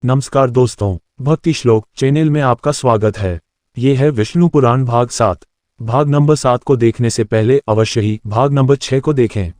नमस्कार दोस्तों, भक्ति श्लोक चैनल में आपका स्वागत है। ये है विष्णु पुराण भाग 7। भाग नंबर 7 को देखने से पहले अवश्य ही भाग नंबर 6 को देखें।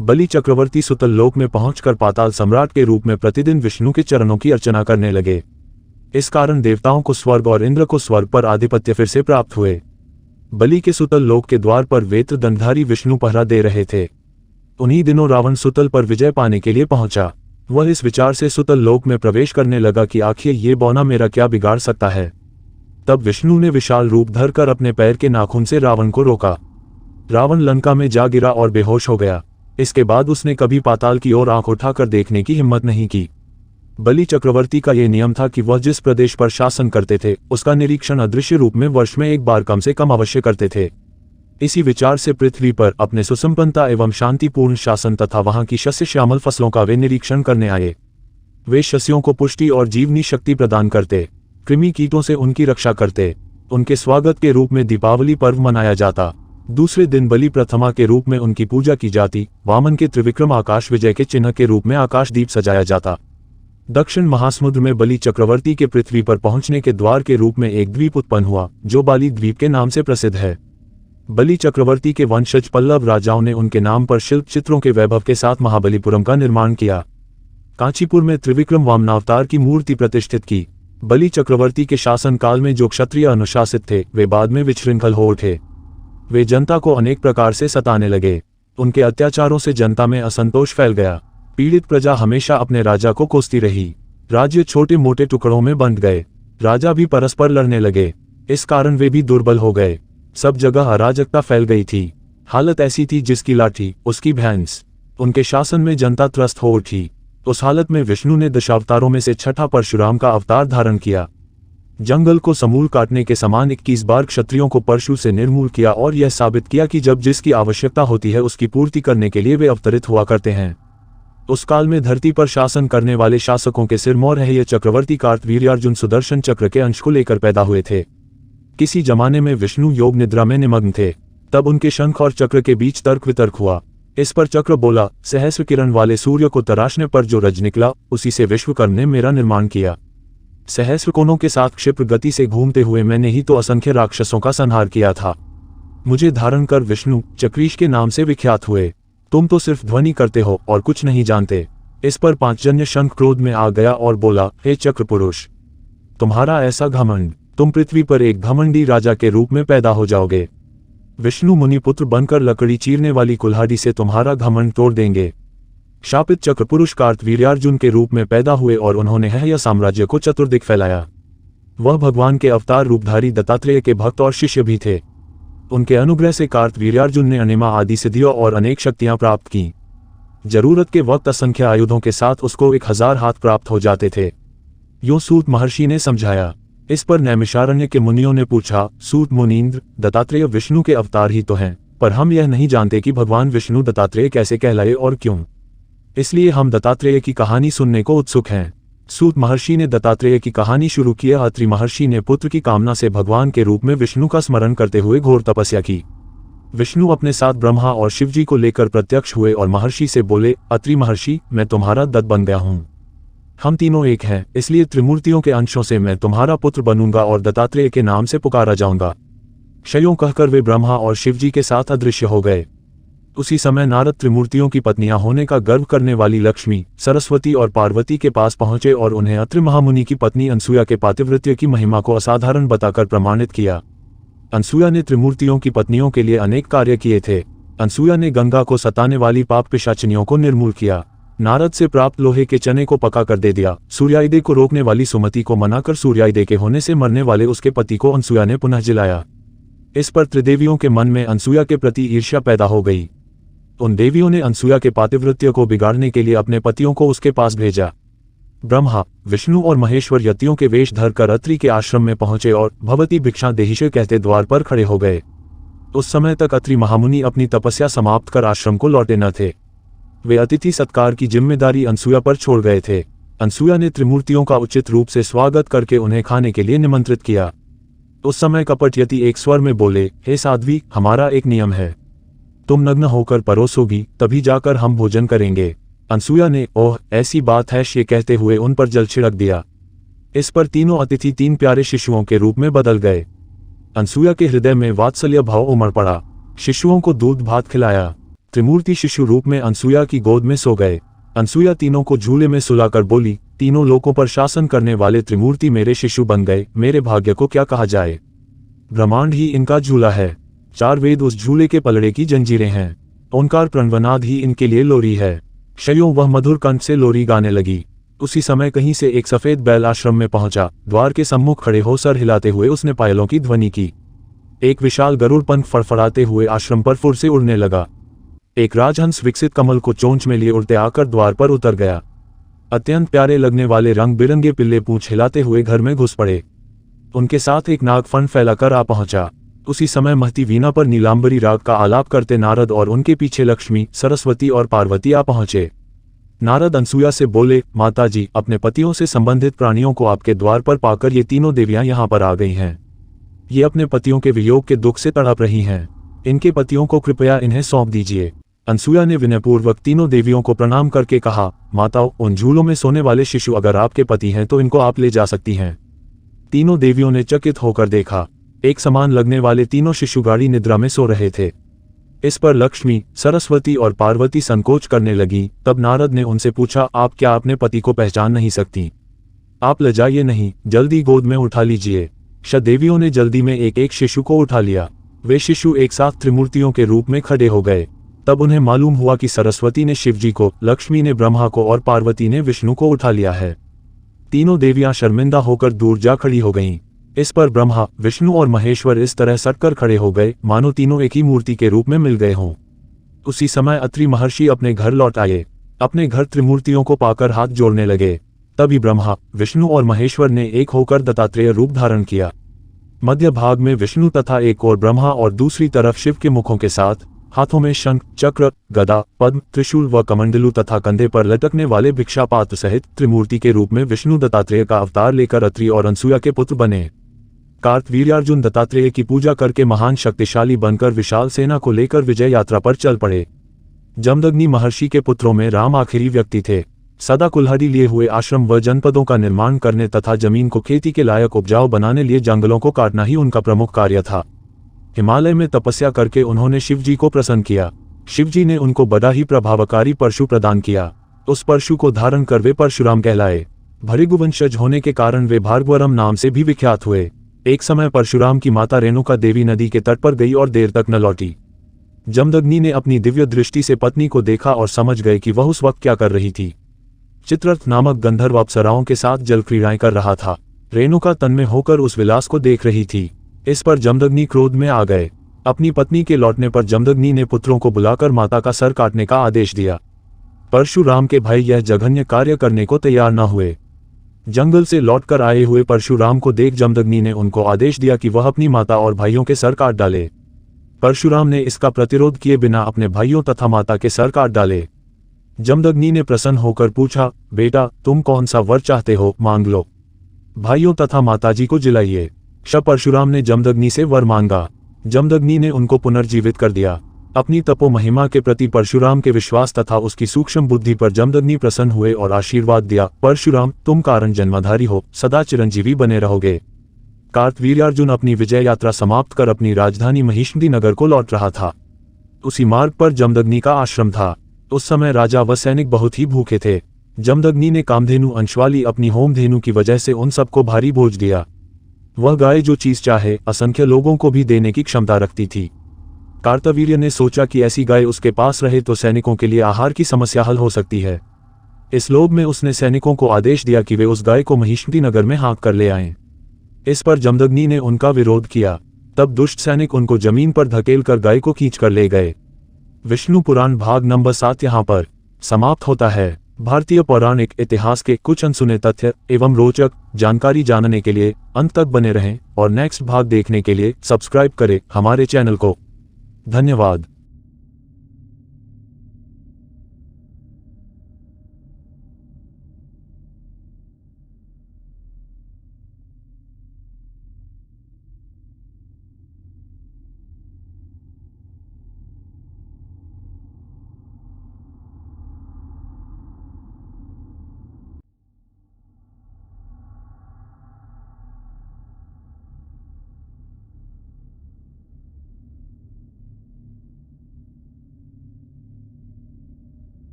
बलि चक्रवर्ती सुतल लोक में पहुंचकर पाताल सम्राट के रूप में प्रतिदिन विष्णु के चरणों की अर्चना करने लगे। इस कारण देवताओं को स्वर्ग और इंद्र को स्वर्ग पर आधिपत्य फिर से प्राप्त हुए। बलि के सुतल लोक के द्वार पर वेत्र दंडधारी विष्णु पहरा दे रहे थे। उन्हीं दिनों रावण सुतल पर विजय पाने के लिए पहुंचा। वह इस विचार से सुतल लोक में प्रवेश करने लगा कि आखिर ये बौना मेरा क्या बिगाड़ सकता है। तब विष्णु ने विशाल रूप धरकर अपने पैर के नाखून से रावण को रोका। रावण लंका में जा गिरा और बेहोश हो गया। इसके बाद उसने कभी पाताल की ओर आंख उठाकर देखने की हिम्मत नहीं की। बलि चक्रवर्ती का यह नियम था कि वह जिस प्रदेश पर शासन करते थे उसका निरीक्षण अदृश्य रूप में वर्ष में एक बार कम से कम अवश्य करते थे। इसी विचार से पृथ्वी पर अपने सुसंपन्नता एवं शांतिपूर्ण शासन तथा वहां की शस्य श्यामल फसलों का वे निरीक्षण करने आए। वे शस्यों को पुष्टि और जीवनी शक्ति प्रदान करते, कृमि कीटों से उनकी रक्षा करते। उनके स्वागत के रूप में दीपावली पर्व मनाया जाता। दूसरे दिन बलि प्रथमा के रूप में उनकी पूजा की जाती। वामन के त्रिविक्रम आकाश विजय के चिन्ह के रूप में आकाशदीप सजाया जाता। दक्षिण महासमुद्र में बलि चक्रवर्ती के पृथ्वी पर पहुंचने के द्वार के रूप में एक द्वीप उत्पन्न हुआ जो बाली द्वीप के नाम से प्रसिद्ध है। बलि चक्रवर्ती के वंशज पल्लव राजाओं ने उनके नाम पर शिल्प चित्रों के वैभव के साथ महाबलीपुरम का निर्माण किया। कांचीपुर में त्रिविक्रम वामनावतार की मूर्ति प्रतिष्ठित की। बलि चक्रवर्ती के शासन काल में जो क्षत्रिय अनुशासित थे वे बाद में विशृंखल हो उठे। वे जनता को अनेक प्रकार से सताने लगे। उनके अत्याचारों से जनता में असंतोष फैल गया। पीड़ित प्रजा हमेशा अपने राजा को कोसती रही। राज्य छोटे मोटे टुकड़ों में बंट गए। राजा भी परस्पर लड़ने लगे। इस कारण वे भी दुर्बल हो गए। सब जगह अराजकता फैल गई थी। हालत ऐसी थी जिसकी लाठी उसकी भैंस। उनके शासन में जनता त्रस्त हो उठी। उस हालत में विष्णु ने दशावतारों में से छठा परशुराम का अवतार धारण किया। जंगल को समूल काटने के समान 21 बार क्षत्रियों को परशु से निर्मूल किया और यह साबित किया कि जब जिसकी आवश्यकता होती है उसकी पूर्ति करने के लिए वे अवतरित हुआ करते हैं। उस काल में धरती पर शासन करने वाले शासकों के सिरमौर है ये चक्रवर्ती कार्तवीर्यार्जुन सुदर्शन चक्र के अंश को लेकर पैदा हुए थे। किसी जमाने में विष्णु योग निद्रा में निमग्न थे। तब उनके शंख और चक्र के बीच तर्क वितर्क हुआ। इस पर चक्र बोला, सहस्र किरण वाले सूर्य को तराशने पर जो रज निकला उसी से विश्वकर्मा ने मेरा निर्माण किया। सहस्र कोणों के साथ क्षिप्र गति से घूमते हुए मैंने ही तो असंख्य राक्षसों का संहार किया था। मुझे धारण कर विष्णु चक्रीश के नाम से विख्यात हुए। तुम तो सिर्फ ध्वनि करते हो और कुछ नहीं जानते। इस पर पांचजन्य शंख क्रोध में आ गया और बोला, हे चक्र पुरुष, तुम्हारा ऐसा घमंड, तुम पृथ्वी पर एक घमंडी राजा के रूप में पैदा हो जाओगे। विष्णु मुनि पुत्र बनकर लकड़ी चीरने वाली कुल्हाड़ी से तुम्हारा घमंड तोड़ देंगे। शापित चक्र पुरुष कार्तवीर्यार्जुन के रूप में पैदा हुए और उन्होंने यह साम्राज्य को चतुर्दिक फैलाया। वह भगवान के अवतार रूपधारी दत्तात्रेय के भक्त और शिष्य भी थे। उनके अनुग्रह से कार्तवीर्यार्जुन ने अनिमा आदि सिद्धियों और अनेक शक्तियां प्राप्त की। जरूरत के वक्त असंख्य आयुधों के साथ उसको 1000 हाथ प्राप्त हो जाते थे। यूं सूत महर्षि ने समझाया। इस पर नैमिषारण्य के मुनियों ने पूछा, सूत मुनीन्द्र, दत्तात्रेय विष्णु के अवतार ही तो हैं, पर हम यह नहीं जानते कि भगवान विष्णु दत्तात्रेय कैसे कहलाए और क्यों। इसलिए हम दत्तात्रेय की कहानी सुनने को उत्सुक हैं। सूत महर्षि ने दत्तात्रेय की कहानी शुरू की। अत्रि महर्षि ने पुत्र की कामना से भगवान के रूप में विष्णु का स्मरण करते हुए घोर तपस्या की। विष्णु अपने साथ ब्रह्मा और शिवजी को लेकर प्रत्यक्ष हुए और महर्षि से बोले, अत्रि महर्षि, मैं तुम्हारा दत्त बन गया हूँ। हम तीनों एक हैं, इसलिए त्रिमूर्तियों के अंशों से मैं तुम्हारा पुत्र बनूंगा और दत्तात्रेय के नाम से पुकारा जाऊंगा। क्षयों कहकर वे ब्रह्मा और शिवजी के साथ अदृश्य हो गए। उसी समय नारद त्रिमूर्तियों की पत्नियां होने का गर्व करने वाली लक्ष्मी, सरस्वती और पार्वती के पास पहुंचे और उन्हें अत्रि महामुनि की पत्नी अनसुया के पातिव्रत्य की महिमा को असाधारण बताकर प्रमाणित किया। अनसुया ने त्रिमूर्तियों की पत्नियों के लिए अनेक कार्य किए थे। अनसुया ने गंगा को सताने वाली पाप पिशाचिनियों को निर्मूल किया। नारद से प्राप्त लोहे के चने को पका कर दे दिया। सूर्यादय को रोकने वाली सुमति को मनाकर सूर्यादय के होने से मरने वाले उसके पति को अनसुया ने पुनः जिलाया। इस पर त्रिदेवियों के मन में अनसुया के प्रति ईर्ष्या पैदा हो गई। उन देवियों ने अनसुया के पातिव्रत्य को बिगाड़ने के लिए अपने पतियों को उसके पास भेजा। ब्रह्मा, विष्णु और महेश्वर यतियों के वेश धरकर अत्रि के आश्रम में पहुंचे और भवती भिक्षा देहिशे कहते द्वार पर खड़े हो गए। उस समय तक अत्रि महामुनि अपनी तपस्या समाप्त कर आश्रम को लौटे न थे। वे अतिथि सत्कार की जिम्मेदारी अनसुया पर छोड़ गए थे। अनसुया ने त्रिमूर्तियों का उचित रूप से स्वागत करके उन्हें खाने के लिए निमंत्रित किया। उस समय कपट यति एक स्वर में बोले, हे साध्वी, हमारा एक नियम है, तुम नग्न होकर परोसोगी तभी जाकर हम भोजन करेंगे, अनसुया ने ओह ऐसी बात है ये कहते हुए उन पर जल छिड़क दिया। इस पर तीनों अतिथि 3 प्यारे शिशुओं के रूप में बदल गए। अनसुया के हृदय में वात्सल्य भाव उमड़ पड़ा। शिशुओं को दूध भात खिलाया। त्रिमूर्ति शिशु रूप में अनसुया की गोद में सो गए। अनसुया तीनों को झूले में सुलाकर बोली, तीनों लोकों पर शासन करने वाले त्रिमूर्ति मेरे शिशु बन गए, मेरे भाग्य को क्या कहा जाए। ब्रह्मांड ही इनका झूला है। 4 वेद उस झूले के पलड़े की जंजीरें हैं। ओंकार प्रणवनाद ही इनके लिए लोरी है। क्षयों वह मधुर कंठ से लोरी गाने लगी। उसी समय कहीं से एक सफेद बैल आश्रम में पहुंचा। द्वार के सम्मुख खड़े हो सर हिलाते हुए उसने पायलों की ध्वनि की। एक विशाल गरुड़ पंख फड़फड़ाते हुए आश्रम पर फुर से उड़ने लगा। एक राजहंस विकसित कमल को चोंच में लिए उड़ते आकर द्वार पर उतर गया। अत्यंत प्यारे लगने वाले रंग बिरंगे पिल्ले पूंछ हिलाते हुए घर में घुस पड़े। उनके साथ एक नाग फन फैलाकर आ पहुंचा। उसी समय महती वीणा पर नीलांबरी राग का आलाप करते नारद और उनके पीछे लक्ष्मी, सरस्वती और पार्वती आ पहुंचे। नारद अनसुया से बोले, माता जी, अपने पतियों से संबंधित प्राणियों को आपके द्वार पर पाकर ये तीनों देवियां यहाँ पर आ गई हैं। ये अपने पतियों के वियोग के दुख से तड़प रही हैं। इनके पतियों को कृपया इन्हें सौंप दीजिए। अनसुया ने विनयपूर्वक तीनों देवियों को प्रणाम करके कहा, माताओं, उन झूलों में सोने वाले शिशु अगर आपके पति हैं तो इनको आप ले जा सकती हैं। तीनों देवियों ने चकित होकर देखा। एक समान लगने वाले तीनों शिशु गाढ़ी निद्रा में सो रहे थे। इस पर लक्ष्मी, सरस्वती और पार्वती संकोच करने लगी। तब नारद ने उनसे पूछा, आप क्या अपने पति को पहचान नहीं सकती? आप लजाइए नहीं, जल्दी गोद में उठा लीजिए। देवियों ने जल्दी में एक एक शिशु को उठा लिया। वे शिशु एक साथ त्रिमूर्तियों के रूप में खड़े हो गए। तब उन्हें मालूम हुआ कि सरस्वती ने शिवजी को, लक्ष्मी ने ब्रह्मा को और पार्वती ने विष्णु को उठा लिया है। तीनों देवियां शर्मिंदा होकर दूर जा खड़ी हो गईं। इस पर ब्रह्मा, विष्णु और महेश्वर इस तरह सटकर खड़े हो गए मानो तीनों एक ही मूर्ति के रूप में मिल गए हों। उसी समय अत्रि महर्षि अपने घर लौट आए। अपने घर त्रिमूर्तियों को पाकर हाथ जोड़ने लगे। तभी ब्रह्मा, विष्णु और महेश्वर ने एक होकर दत्तात्रेय रूप धारण किया। मध्य भाग में विष्णु तथा एक और ब्रह्मा और दूसरी तरफ शिव के मुखों के साथ हाथों में शंख, चक्र, गदा, पद्म, त्रिशूल व कमंडलू तथा कंधे पर लटकने वाले भिक्षा पात्र सहित त्रिमूर्ति के रूप में विष्णु दत्तात्रेय का अवतार लेकर अत्रि और अनसुया के पुत्र बने। कार्तवीर्यार्जुन दत्तात्रेय की पूजा करके महान शक्तिशाली बनकर विशाल सेना को लेकर विजय यात्रा पर चल पड़े। जमदग्नि महर्षि के पुत्रों में राम आखिरी व्यक्ति थे। सदा कुल्हाड़ी लिए हुए आश्रम व जनपदों का निर्माण करने तथा जमीन को खेती के लायक उपजाऊ बनाने लिए जंगलों को काटना ही उनका प्रमुख कार्य था। हिमालय में तपस्या करके उन्होंने शिवजी को प्रसन्न किया। शिवजी ने उनको बड़ा ही प्रभावकारी परशु प्रदान किया। उस परशु को धारण कर वे परशुराम कहलाए। भृगुवंशज होने के कारण वे भार्गवरम नाम से भी विख्यात हुए। एक समय परशुराम की माता रेणुका देवी नदी के तट पर गई और देर तक न लौटी। जमदग्नि ने अपनी दिव्य दृष्टि से पत्नी को देखा और समझ गए कि वह उस वक्त क्या कर रही थी। चित्ररथ नामक गंधर्व अप्सराओं के साथ जल क्रीड़ाएं कर रहा था। रेणुका तन्मय होकर उस विलास को देख रही थी। इस पर जमदग्नि क्रोध में आ गए। अपनी पत्नी के लौटने पर जमदग्नि ने पुत्रों को बुलाकर माता का सर काटने का आदेश दिया। परशुराम के भाई यह जघन्य कार्य करने को तैयार न हुए। जंगल से लौटकर आए हुए परशुराम को देख जमदग्नि ने उनको आदेश दिया कि वह अपनी माता और भाइयों के सर काट डाले। परशुराम ने इसका प्रतिरोध किए बिना अपने भाइयों तथा माता के सर काट डाले। जमदग्नि ने प्रसन्न होकर पूछा, बेटा तुम कौन सा वर चाहते हो, मांग लो। भाइयों तथा माताजी को जिलाइए। परशुराम ने जमदग्नि से वर मांगा। जमदग्नि ने उनको पुनर्जीवित कर दिया। अपनी तपो महिमा के प्रति परशुराम के विश्वास तथा उसकी सूक्ष्म बुद्धि पर जमदग्नि प्रसन्न हुए और आशीर्वाद दिया, परशुराम तुम कारण जन्मधारी हो, सदा चिरंजीवी बने रहोगे। कार्तवीर्यार्जुन अपनी विजय यात्रा समाप्त कर अपनी राजधानी महिष्मती नगर को लौट रहा था। उसी मार्ग पर जमदग्नि का आश्रम था। उस समय राजा व सैनिक बहुत ही भूखे थे। जमदग्नि ने कामधेनु अंशवाली अपनी होमधेनु की वजह से उन सबको भारी भोज दिया। वह गाय जो चीज चाहे असंख्य लोगों को भी देने की क्षमता रखती थी। कार्तवीर्य ने सोचा कि ऐसी गाय उसके पास रहे तो सैनिकों के लिए आहार की समस्या हल हो सकती है। इस लोभ में उसने सैनिकों को आदेश दिया कि वे उस गाय को महिष्मती नगर में हाँक कर ले आएं। इस पर जमदग्नि ने उनका विरोध किया। तब दुष्ट सैनिक उनको जमीन पर धकेल कर गाय को खींच कर ले गए। विष्णु पुराण भाग नंबर 7 यहाँ पर समाप्त होता है। भारतीय पौराणिक इतिहास के कुछ अनसुने तथ्य एवं रोचक जानकारी जानने के लिए अंत तक बने रहें और नेक्स्ट भाग देखने के लिए सब्सक्राइब करें हमारे चैनल को। धन्यवाद।